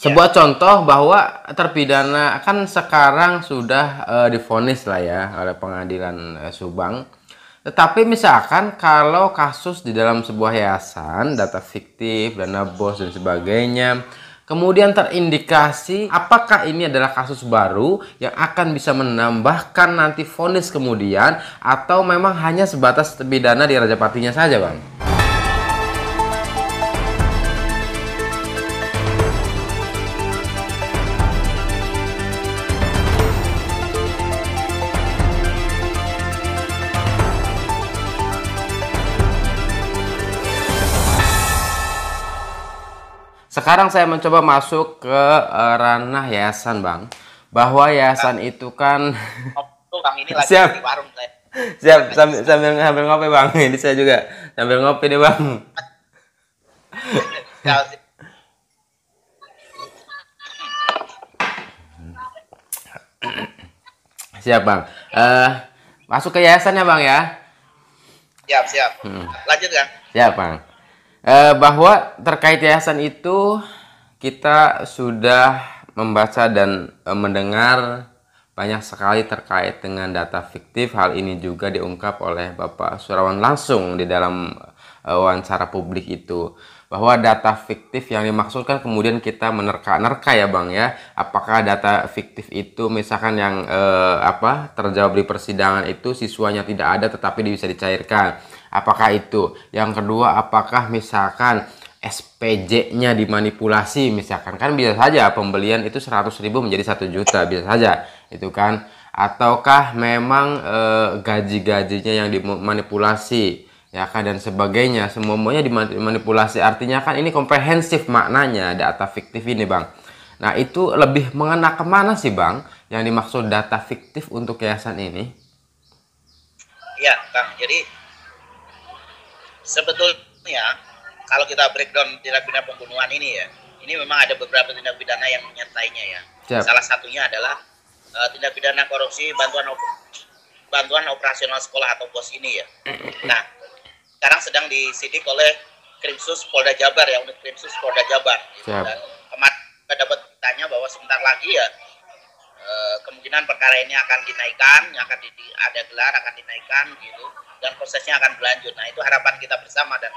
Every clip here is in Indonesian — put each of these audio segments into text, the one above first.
Sebuah contoh bahwa terpidana kan sekarang sudah divonis lah ya oleh pengadilan Subang. Tetapi misalkan kalau kasus di dalam sebuah yayasan, data fiktif, dana bos dan sebagainya, kemudian terindikasi apakah ini adalah kasus baru yang akan bisa menambahkan nanti vonis kemudian, atau memang hanya sebatas terpidana di Rajapatinya saja, Bang? Sekarang saya mencoba masuk ke ranah yayasan, Bang. Bahwa yayasan itu kan Bang, ini lagi siap. di warung saya. Siap, sambil ngopi, Bang. Ini saya juga sambil ngopi nih, Bang. Siap, Bang. Masuk ke yayasannya, Bang ya. Siap. Lanjut, Kang. Siap, Bang. Bahwa terkait yayasan itu kita sudah membaca dan mendengar banyak sekali terkait dengan data fiktif. Hal ini juga diungkap oleh Bapak Surawan langsung di dalam wawancara publik itu, bahwa data fiktif yang dimaksudkan kemudian kita menerka-nerka ya, Bang ya, apakah data fiktif itu misalkan yang terjawab di persidangan itu siswanya tidak ada tetapi bisa dicairkan. Apakah itu? Yang kedua, apakah misalkan SPJ-nya dimanipulasi, misalkan kan bisa saja pembelian itu 100.000 menjadi 1 juta, bisa saja itu kan. Ataukah memang gaji-gajinya yang dimanipulasi, ya kan, dan sebagainya, semuanya dimanipulasi. Artinya kan ini komprehensif maknanya data fiktif ini, Bang. Nah, itu lebih mengena kemana sih, Bang, yang dimaksud data fiktif untuk yayasan ini? Iya, Kang. Jadi sebetulnya kalau kita breakdown tindak pidana pembunuhan ini ya, ini memang ada beberapa tindak pidana yang menyertainya ya. Siap. Salah satunya adalah tindak pidana korupsi bantuan operasional sekolah atau BOS ini ya. Nah, sekarang sedang disidik oleh Krimsus Polda Jabar ya, unit Krimsus Polda Jabar. Gitu. Dan kemarin kita dapat bertanya bahwa sebentar lagi ya kemungkinan perkara ini akan dinaikkan, akan ada gelar, akan dinaikkan gitu, dan prosesnya akan berlanjut. Nah, itu harapan kita bersama dan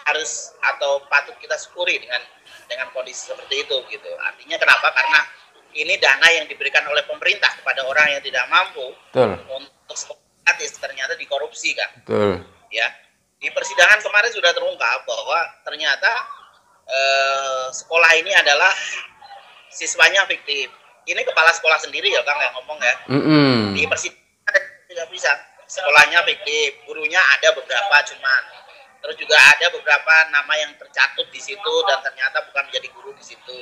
harus atau patut kita syukuri dengan kondisi seperti itu gitu. Artinya kenapa? Karena ini dana yang diberikan oleh pemerintah kepada orang yang tidak mampu. Betul. Untuk sekolah gratis ternyata dikorupsi kan. Betul. Ya, di persidangan kemarin sudah terungkap bahwa ternyata sekolah ini adalah siswanya fiktif. Ini kepala sekolah sendiri ya, Kang, yang ngomong ya. Di persidangan tidak bisa. Sekolahnya fiktif, gurunya ada beberapa cuman. Terus juga ada beberapa nama yang tercatut di situ dan ternyata bukan menjadi guru di situ.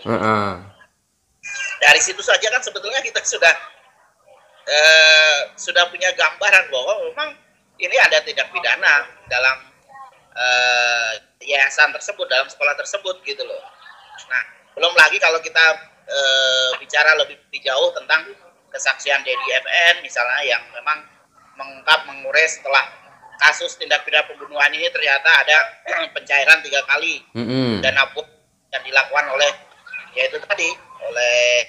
Dari situ saja kan sebetulnya kita sudah punya gambaran bahwa memang ini ada tindak pidana dalam yayasan tersebut, dalam sekolah tersebut gitu loh. Nah, belum lagi kalau kita bicara lebih jauh tentang kesaksian Dedi FN misalnya, yang memang mengungkap, mengurai setelah kasus tindak pidana pembunuhan ini ternyata ada pencairan 3 kali dana bos yang dilakukan oleh yaitu tadi oleh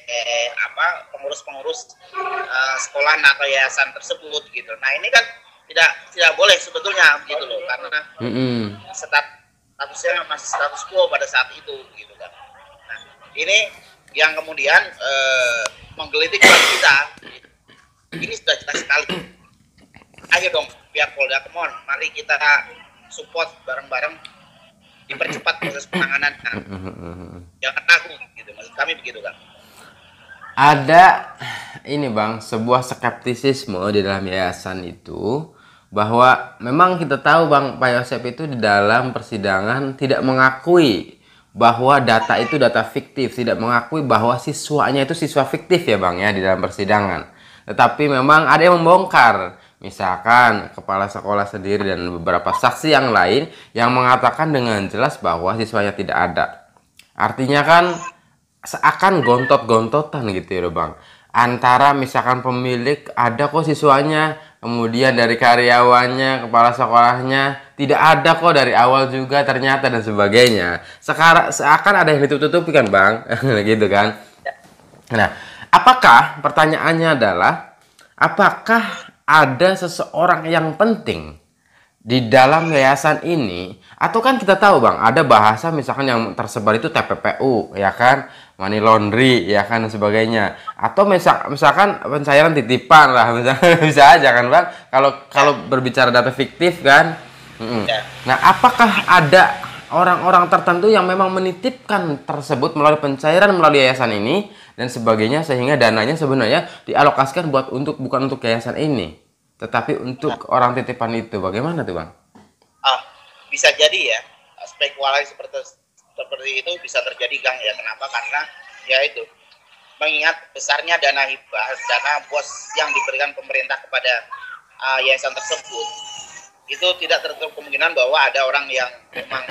pengurus-pengurus sekolah atau yayasan tersebut gitu. Nah, ini kan tidak boleh sebetulnya gitu loh, karena statusnya masih status quo pada saat itu gitu kan. Nah, ini yang kemudian menggelitik buat kita. Ini sudah jelas sekali. Ayo dong pihak Polda, come on, mari kita support bareng-bareng, dipercepat proses penanganan. Jangan ragu gitu, maksud kami begitu kan. Ada ini, Bang, sebuah skeptisisme di dalam yayasan itu, bahwa memang kita tahu, Bang, Pak Yosep itu di dalam persidangan tidak mengakui bahwa data itu data fiktif, tidak mengakui bahwa siswanya itu siswa fiktif ya, Bang ya, di dalam persidangan. Tetapi memang ada yang membongkar, misalkan kepala sekolah sendiri dan beberapa saksi yang lain yang mengatakan dengan jelas bahwa siswanya tidak ada. Artinya kan seakan gontot-gontotan gitu ya, Bang. antara misalkan pemilik ada kok siswanya, kemudian dari karyawannya, kepala sekolahnya tidak ada kok dari awal juga ternyata dan sebagainya. Sekarang seakan ada yang ditutup-tutupi kan Bang, gitu kan. Nah, apakah pertanyaannya adalah apakah ada seseorang yang penting di dalam yayasan ini, atau kan kita tahu Bang, ada bahasa misalkan yang tersebar itu TPPU, ya kan, money laundry, ya kan, dan sebagainya, atau misalkan pencairan titipan lah, misalkan bisa aja kan Bang, kalau berbicara data fiktif kan. Nah, apakah ada orang-orang tertentu yang memang menitipkan tersebut melalui pencairan melalui yayasan ini dan sebagainya, sehingga dananya sebenarnya dialokasikan bukan untuk yayasan ini, tetapi untuk orang titipan itu. Bagaimana tuh Bang? Bisa jadi ya, spekulasi seperti itu bisa terjadi Kang ya. Kenapa? Karena ya itu, mengingat besarnya dana hibah, dana bos yang diberikan pemerintah kepada yayasan tersebut, itu tidak tertutup kemungkinan bahwa ada orang yang memang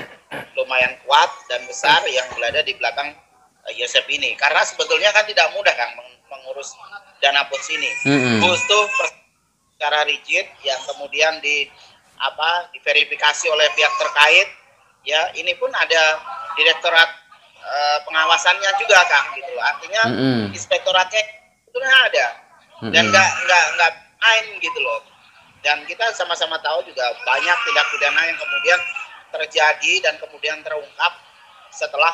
lumayan kuat dan besar yang berada di belakang Yosep ini. Karena sebetulnya kan tidak mudah Kang mengurus dana bos ini. Butuh secara rigid yang kemudian diverifikasi oleh pihak terkait. Ya, ini pun ada direktorat pengawasannya juga Kang gitu. Artinya inspektoratnya itu ada. Dan nggak main gitu loh. Dan kita sama-sama tahu juga banyak tindak pidana yang kemudian terjadi dan kemudian terungkap setelah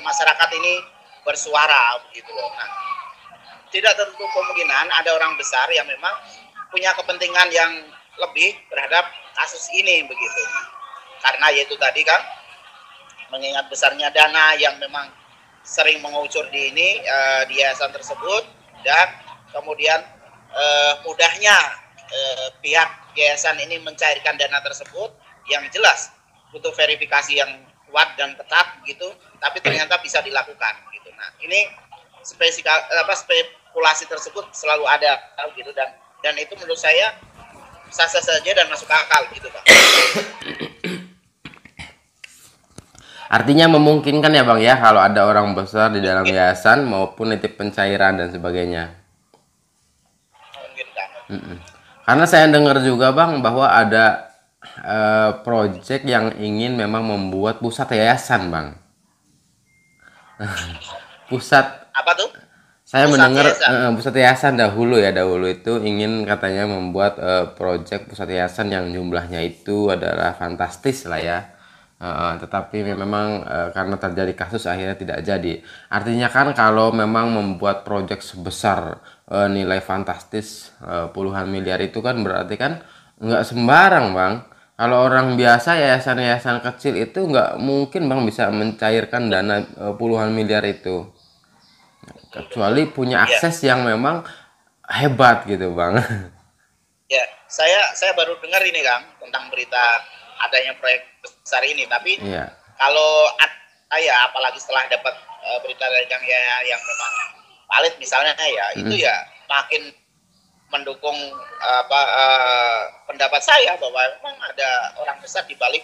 masyarakat ini bersuara begitu loh. Nah, tidak tertutup kemungkinan ada orang besar yang memang punya kepentingan yang lebih terhadap kasus ini begitu. Karena yaitu tadi kan, mengingat besarnya dana yang memang sering mengucur di yayasan tersebut, dan kemudian mudahnya pihak yayasan ini mencairkan dana tersebut, yang jelas butuh verifikasi yang kuat dan ketat gitu, tapi ternyata bisa dilakukan gitu. Nah, ini spekulasi tersebut selalu ada gitu, dan itu menurut saya sah-sah saja dan masuk akal gitu Pak. Artinya memungkinkan ya Bang ya, kalau ada orang besar di dalam yayasan maupun nitip pencairan dan sebagainya. Memungkinkan. Karena saya dengar juga Bang bahwa ada proyek yang ingin memang membuat pusat yayasan Bang. Pusat Apa tuh? Saya Pusat mendengar yayasan. pusat yayasan dahulu itu ingin katanya membuat proyek pusat yayasan yang jumlahnya itu adalah fantastis lah ya. Tetapi memang karena terjadi kasus akhirnya tidak jadi. Artinya kan kalau memang membuat proyek sebesar nilai fantastis puluhan miliar itu kan berarti kan nggak sembarang Bang. Kalau orang biasa yayasan-yayasan kecil itu nggak mungkin Bang bisa mencairkan dana puluhan miliar itu. Kecuali punya akses yang memang hebat gitu Bang. Ya, saya baru dengar ini Kang tentang berita adanya proyek besar ini, tapi kalau saya apalagi setelah dapat berita dari Kang ya yang memang valid misalnya ya, itu ya makin mendukung pendapat saya bahwa memang ada orang besar di balik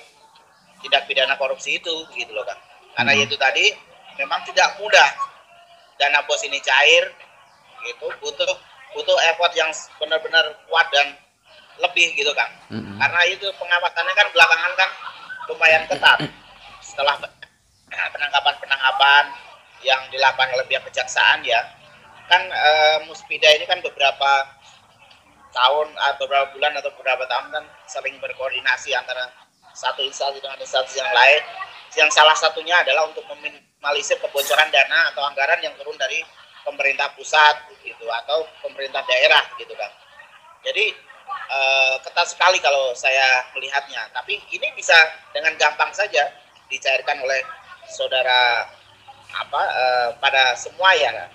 tindak pidana korupsi itu gitu loh Kang. Karena itu tadi memang tidak mudah dana bos ini cair gitu, butuh effort yang benar-benar kuat dan lebih gitu Kang. Karena itu pengawasannya kan belakangan kan lumayan ketat. Setelah penangkapan yang dilakukan oleh pihak kejaksaan ya, kan Muspida ini kan beberapa bulan atau beberapa tahun kan sering berkoordinasi antara satu instansi dengan instansi yang lain, yang salah satunya adalah untuk meminimalisir kebocoran dana atau anggaran yang turun dari pemerintah pusat gitu atau pemerintah daerah gitu kan. Jadi ketat sekali kalau saya melihatnya, tapi ini bisa dengan gampang saja dicairkan oleh saudara pada semua ya kan?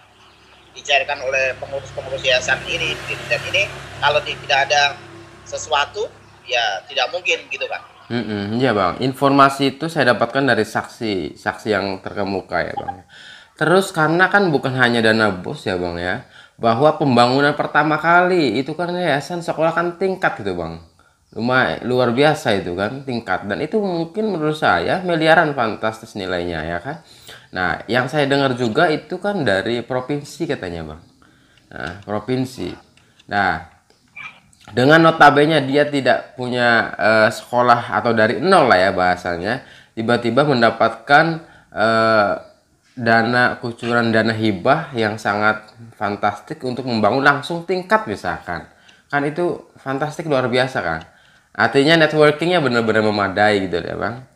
Dicairkan oleh pengurus-pengurus yayasan ini gitu. Dan ini kalau tidak ada sesuatu ya tidak mungkin gitu kan. Iya Bang, informasi itu saya dapatkan dari saksi yang terkemuka ya Bang. Terus karena kan bukan hanya dana bos ya Bang ya, bahwa pembangunan pertama kali itu kan yayasan sekolah kan tingkat gitu Bang. Luar biasa itu kan tingkat, dan itu mungkin menurut saya miliaran fantastis nilainya ya kan. Nah, yang saya dengar juga itu kan dari provinsi katanya Bang. Nah, provinsi. Nah, dengan notabene dia tidak punya sekolah atau dari nol lah ya bahasanya, tiba-tiba mendapatkan dana kucuran dana hibah yang sangat fantastik untuk membangun langsung tingkat misalkan. Kan itu fantastik luar biasa kan. Artinya networkingnya benar-benar memadai gitu ya Bang.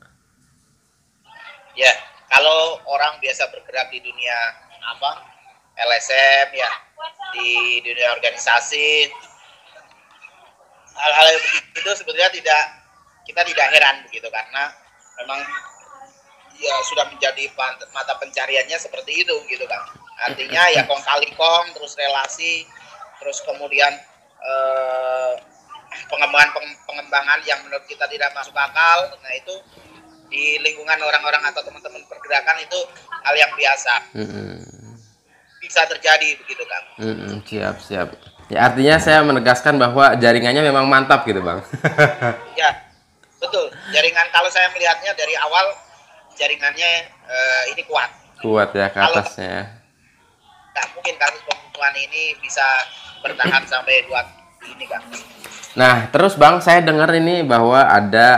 Ya, kalau orang biasa bergerak di dunia apa LSM ya, di dunia organisasi, hal-hal itu sebetulnya kita tidak heran begitu, karena memang ya sudah menjadi mata pencariannya seperti itu gitu kan. Artinya ya kong kali kong, terus relasi, terus kemudian pengembangan yang menurut kita tidak masuk akal. Nah itu di lingkungan orang-orang atau teman-teman pergerakan itu hal yang biasa. Bisa terjadi begitu kan. Siap. Ya artinya saya menegaskan bahwa jaringannya memang mantap gitu Bang. Ya betul, jaringan kalau saya melihatnya dari awal jaringannya ini kuat. Kuat ya ke atasnya. Nggak mungkin kasus pembunuhan ini bisa bertahan sampai 2 ini kan. Nah terus Bang, saya dengar ini bahwa ada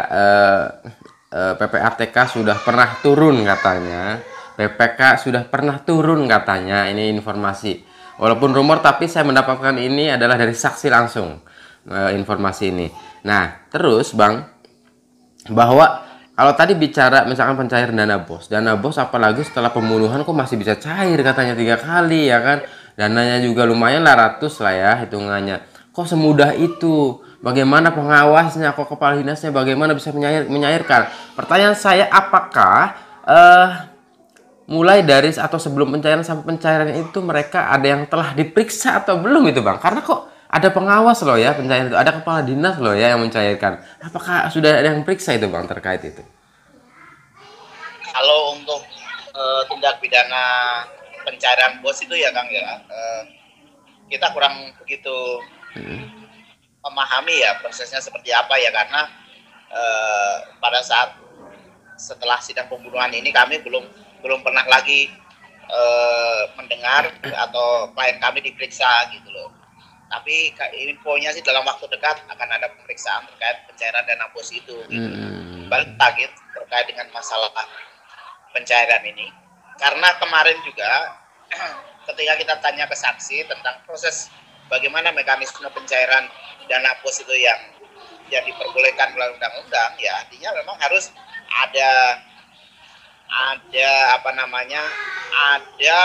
PPATK sudah pernah turun katanya, PPK sudah pernah turun katanya, ini informasi. Walaupun rumor, tapi saya mendapatkan ini adalah dari saksi langsung informasi ini. Nah, terus Bang, bahwa kalau tadi bicara misalkan pencairan dana bos apalagi setelah pembunuhan kok masih bisa cair katanya 3 kali ya kan. Dananya juga lumayan lah, ratus lah ya hitungannya. Kok semudah itu? Bagaimana pengawasnya? Kok kepala dinasnya bagaimana bisa menyairkan? Pertanyaan saya, apakah mulai dari atau sebelum pencairan sampai pencairan itu mereka ada yang telah diperiksa atau belum itu Bang? Karena kok ada pengawas loh ya pencairan itu, ada kepala dinas loh ya yang mencairkan. Apakah sudah ada yang periksa itu Bang terkait itu? Kalau untuk tindak pidana pencairan bos itu ya Kang ya, kita kurang begitu memahami ya prosesnya seperti apa ya, karena pada saat setelah sidang pembunuhan ini kami belum pernah lagi mendengar atau klien kami diperiksa gitu loh. Tapi infonya sih dalam waktu dekat akan ada pemeriksaan terkait pencairan dana bos itu gitu. Balik lagi terkait dengan masalah pencairan ini, karena kemarin juga ketika kita tanya ke saksi tentang proses bagaimana mekanisme pencairan dana bos itu yang diperbolehkan melalui undang-undang, ya artinya memang harus ada ada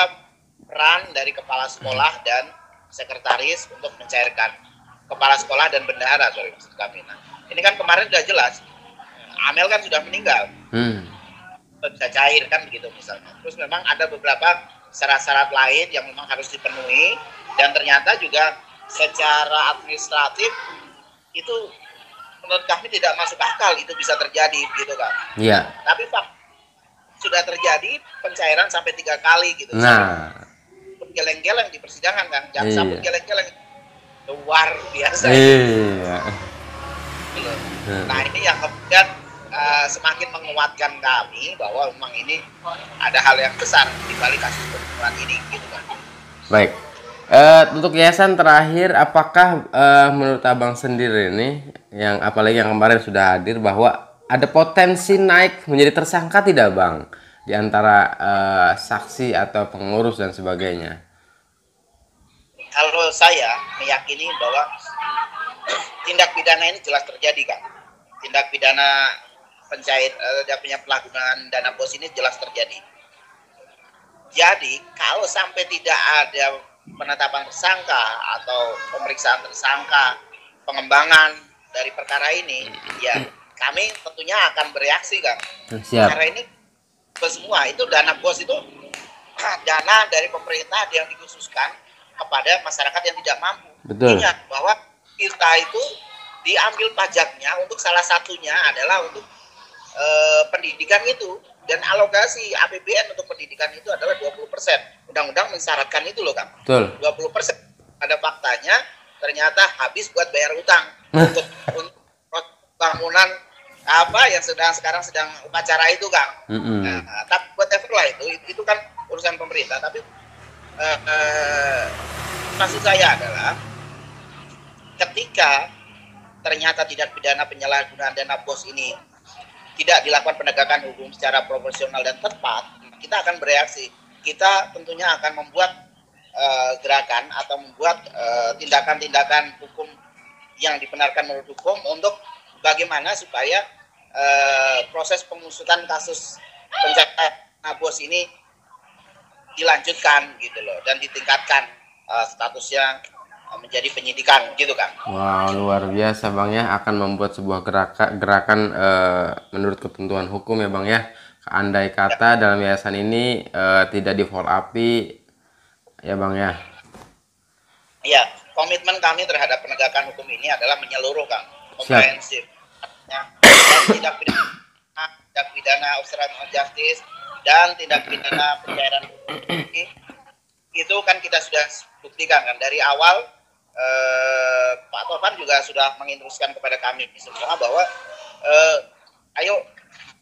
peran dari kepala sekolah dan sekretaris untuk mencairkan, kepala sekolah dan bendahara, maksud kami. Nah, ini kan kemarin sudah jelas, Amel kan sudah meninggal, bisa cair kan begitu misalnya. Terus memang ada beberapa syarat-syarat lain yang memang harus dipenuhi, dan ternyata juga secara administratif itu menurut kami tidak masuk akal itu bisa terjadi gitu kan. Iya. Tapi sudah terjadi pencairan sampai 3 kali gitu. Nah, geleng-geleng di persidangan kan, jaksa pun geleng-geleng, luar biasa. Iya. Gitu. Nah ini yang kemudian semakin menguatkan kami bahwa memang ini ada hal yang besar di balik kasus pembunuhan ini gitu kan. Baik. Untuk yayasan terakhir, apakah menurut Abang sendiri ini, yang apalagi yang kemarin sudah hadir, bahwa ada potensi naik menjadi tersangka tidak Bang, di antara saksi atau pengurus dan sebagainya? Kalau saya meyakini bahwa tindak pidana ini jelas terjadi kan, tindak pidana penyalahgunaan dana bos ini jelas terjadi. Jadi kalau sampai tidak ada penetapan tersangka atau pemeriksaan tersangka, pengembangan dari perkara ini, ya kami tentunya akan bereaksi kan. Siap. Karena ini semua itu dana bos itu dana dari pemerintah yang dikhususkan kepada masyarakat yang tidak mampu. Betul. Ingat bahwa kita itu diambil pajaknya untuk salah satunya adalah untuk pendidikan itu, dan alokasi APBN untuk pendidikan itu adalah 20%. Undang-undang mensyaratkan itu loh Kang. Betul. 20%. Ada faktanya ternyata habis buat bayar utang untuk bangunan apa yang sekarang sedang upacara itu Kang. Nah, tapi whatever lah itu kan urusan pemerintah. Tapi maksud saya adalah ketika ternyata tindak pidana penyalahgunaan dana BOS ini tidak dilakukan penegakan hukum secara proporsional dan tepat, kita akan bereaksi. Kita tentunya akan membuat gerakan atau membuat tindakan-tindakan hukum yang dibenarkan menurut hukum untuk bagaimana supaya proses pengusutan kasus pencatatan BOS ini dilanjutkan gitu loh, dan ditingkatkan statusnya menjadi penyidikan gitu kan. Wow, luar biasa Bang ya, akan membuat sebuah gerakan menurut ketentuan hukum ya Bang ya. Andai kata dalam yayasan ini tidak di follow up ya Bang ya. Iya, komitmen kami terhadap penegakan hukum ini adalah menyeluruh Kang, komprehensif. Ya, tindak pidana obstruction of justice dan tindak pidana pencairan ini, itu kan kita sudah buktikan kan dari awal. Pak Tovan juga sudah menginstruksikan kepada kami semua bahwa ayo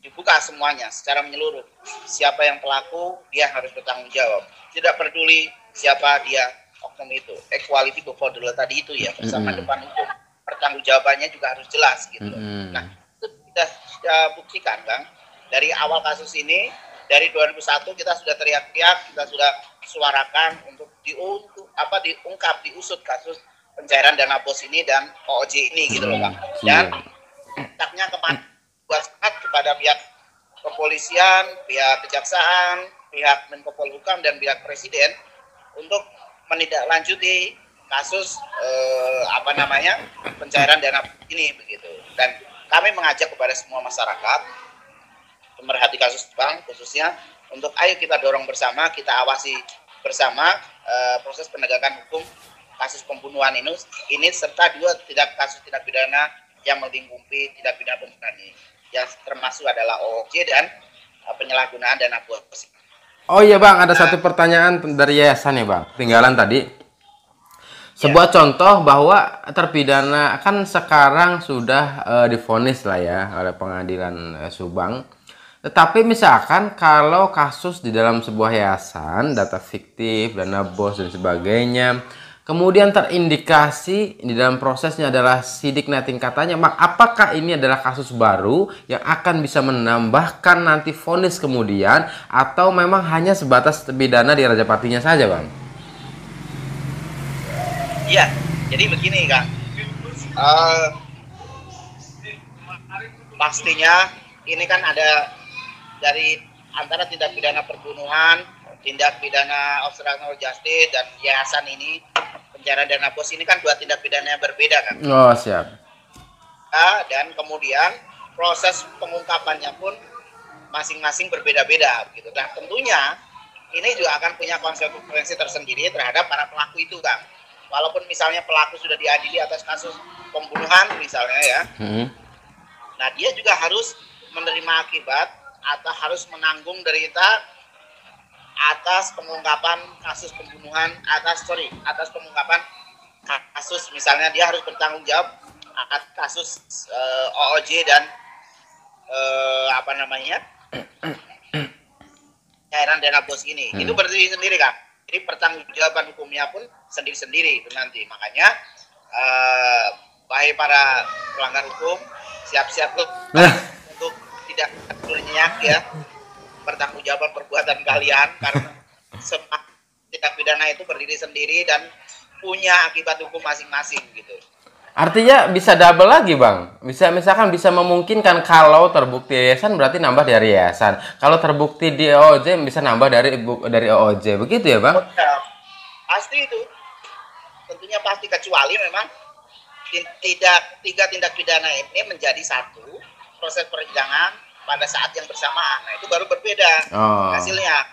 dibuka semuanya secara menyeluruh. Siapa yang pelaku, dia harus bertanggung jawab. Tidak peduli siapa dia, oknum itu. Equality before the law tadi itu ya, bersama depan hukum. Pertanggungjawabannya juga harus jelas gitu. Nah, itu kita sudah buktikan Bang. Dari awal kasus ini, dari 2001 kita sudah teriak-teriak, kita sudah suarakan untuk diungkap, diusut kasus pencairan dana BOS ini dan OOJ ini gitu loh Bang. Dan taknya kepada pihak kepolisian, pihak kejaksaan, pihak Menko Polhukam dan pihak Presiden untuk menindaklanjuti kasus pencairan dana ini begitu. Dan kami mengajak kepada semua masyarakat pemerhati kasus bank khususnya untuk ayo kita dorong bersama, kita awasi bersama proses penegakan hukum kasus pembunuhan ini serta kasus tindak pidana yang melingkupi tindak pidana pembunuhan ini, yang termasuk adalah OOJ dan penyalahgunaan dana BOS. Oh iya Bang, ada satu pertanyaan dari yayasan ya Bang, tinggalan tadi. Sebuah contoh bahwa terpidana kan sekarang sudah divonis lah ya oleh pengadilan Subang. Tetapi misalkan kalau kasus di dalam sebuah yayasan, data fiktif, dana BOS dan sebagainya, kemudian terindikasi di dalam prosesnya adalah sidik netting katanya, apakah ini adalah kasus baru yang akan bisa menambahkan nanti vonis kemudian, atau memang hanya sebatas pidana di Rajapatinya saja Bang? Iya, jadi begini Kang, pastinya ini kan ada dari antara tindak pidana perbunuhan, tindak pidana obstruction of justice dan yayasan ini pencairan dana BOS ini kan dua tindak pidana yang berbeda kan. Oh siap. Dan kemudian proses pengungkapannya pun masing-masing berbeda-beda gitu. Nah tentunya ini juga akan punya konsekuensi tersendiri terhadap para pelaku itu Kang. Walaupun misalnya pelaku sudah diadili atas kasus pembunuhan misalnya ya, nah dia juga harus menerima akibat atau harus menanggung derita atas pengungkapan kasus pembunuhan, atas pengungkapan kasus misalnya dia harus bertanggung jawab atas kasus OOJ dan cairan dana BOS ini. Itu berdiri sendiri Kang. Jadi pertanggungjawaban hukumnya pun sendiri-sendiri itu nanti. Makanya baik para pelanggar hukum siap-siap untuk tidak bernyak ya pertanggungjawaban perbuatan kalian, karena semua tindak pidana itu berdiri sendiri dan punya akibat hukum masing-masing gitu. Artinya bisa double lagi Bang. Misalkan bisa memungkinkan kalau terbukti yayasan berarti nambah dari yayasan. Kalau terbukti di OOJ bisa nambah dari OOJ. Begitu ya Bang? Pasti itu. Tentunya pasti, kecuali memang tiga tindak pidana ini menjadi satu proses persidangan pada saat yang bersamaan. Nah, itu baru berbeda hasilnya.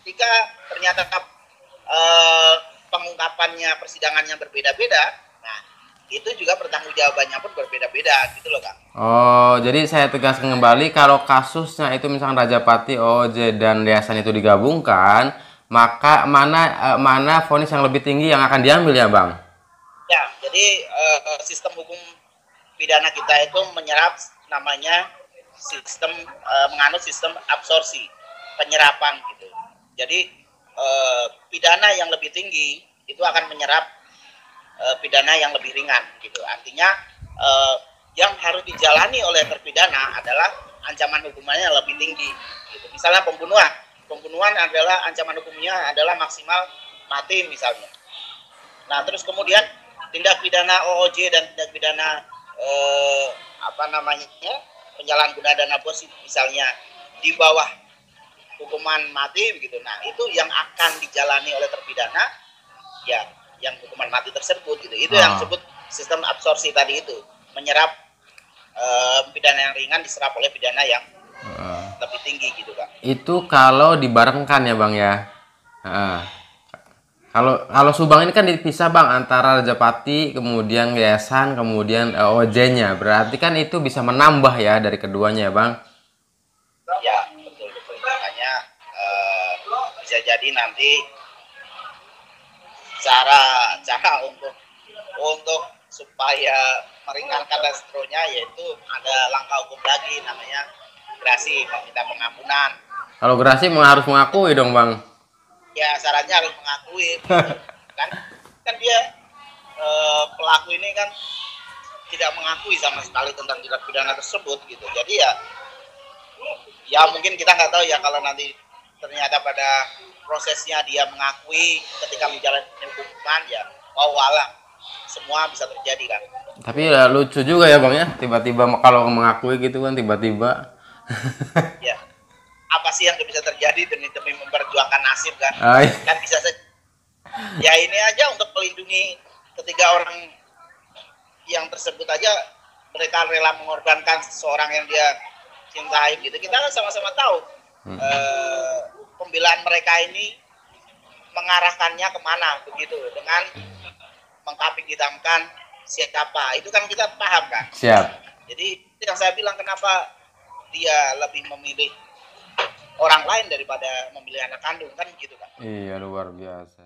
Jika ternyata pengungkapannya, persidangannya berbeda-beda, nah itu juga pertanggungjawabannya pun berbeda-beda gitu loh Kak. Oh, jadi saya tegaskan kembali, kalau kasusnya itu misalkan Rajapati, OOJ dan yayasan itu digabungkan, maka mana vonis yang lebih tinggi yang akan diambil ya Bang? Ya, jadi sistem hukum pidana kita itu menyerap namanya sistem menganut sistem absorpsi, penyerapan gitu. Jadi pidana yang lebih tinggi itu akan menyerap pidana yang lebih ringan gitu. Artinya yang harus dijalani oleh terpidana adalah ancaman hukumannya lebih tinggi gitu. Misalnya pembunuhan adalah ancaman hukumnya adalah maksimal mati misalnya. Nah, terus kemudian tindak pidana OOJ dan tindak pidana penyalahgunaan dana bos misalnya di bawah hukuman mati begitu. Nah, itu yang akan dijalani oleh terpidana ya yang hukuman mati tersebut gitu. Itu yang disebut sistem absorpsi tadi itu, menyerap pidana yang ringan diserap oleh pidana yang lebih tinggi gitu, Kak. Itu kalau dibarengkan ya, Bang ya. Kalau Subang ini kan dipisah, Bang, antara Rajapati, kemudian Yayasan, kemudian OJ-nya. Berarti kan itu bisa menambah ya dari keduanya, ya, Bang. Ya, betul. Makanya bisa jadi nanti cara untuk supaya meringankan dan seterusnya, yaitu ada langkah hukum lagi namanya gerasi, meminta pengampunan. Kalau gerasi harus mengakui dong, Bang. Ya, syaratnya harus mengakui kan dia pelaku ini kan tidak mengakui sama sekali tentang tindak pidana tersebut gitu. Jadi ya mungkin kita nggak tahu ya kalau nanti ternyata pada prosesnya dia mengakui ketika menjalani hukuman, ya walau semua bisa terjadi kan. Tapi ya lucu juga ya, Bang ya, tiba-tiba kalau mengakui gitu kan tiba-tiba. Ya, apa sih yang bisa terjadi demi memperjuangkan nasib kan? Kan bisa saja. Ya ini aja untuk melindungi ketiga orang yang tersebut aja, mereka rela mengorbankan seseorang yang dia cintai gitu. Kita kan sama-sama tahu pembelaan mereka ini mengarahkannya kemana begitu, dengan mengkambing hitamkan siapa, itu kan kita paham kan. Siap. Jadi yang saya bilang, kenapa dia lebih memilih orang lain daripada memilih anak kandung kan gitu kan. Iya, luar biasa.